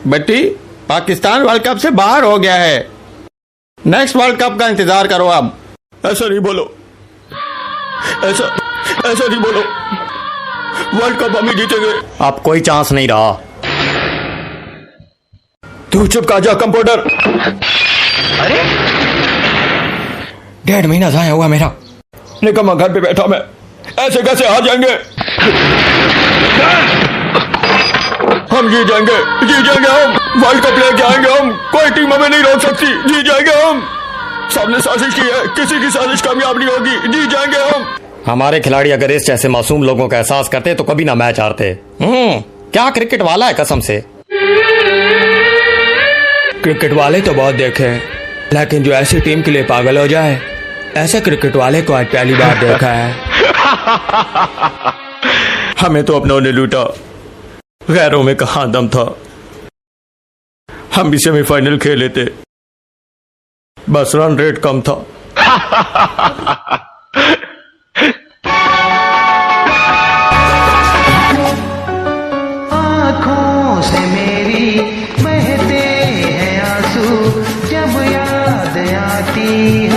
बेटी, Pakistan world cup से बाहर हो गया है। नेक्स्ट वर्ल्ड कप का इंतजार करो अब। ऐसा नहीं बोलो, ऐसा ऐसा नहीं बोलो। वर्ल्ड कप हम ही जीतेंगे। अब कोई चांस नहीं रहा। तू चुप कर जा कंप्यूटर। अरे 1.5 महीना जाया हुआ मेरा। निकम्मा घर पे बैठा मैं, ऐसे कैसे आ जाएंगे? हम जीत जाएंगे, जीत जाएंगे हम। वर्ल्ड कप लेके आएंगे हम। कोई टीम हमें नहीं रोक सकती। जीत जाएंगे हम। सबने साजिश की है, किसी की साजिश कामयाब नहीं होगी। जीत जाएंगे हम। हमारे खिलाड़ी अगर इस जैसे मासूम लोगों का एहसास करते तो कभी ना मैच हारते। क्या क्रिकेट वाला है कसम से। क्रिकेट वाले तो बहुत देखे, लेकिन जो ऐसी टीम के लिए पागल हो जाए, ऐसे क्रिकेट वाले को आज पहली बार देखा है। हमें तो अपनों ने लूटा, गैरों में कहां दम था। हम भी सेमीफाइनल खेले थे, बस रन रेट कम था। आँखों से मेरी बहते हैं आंसू, जब याद आती है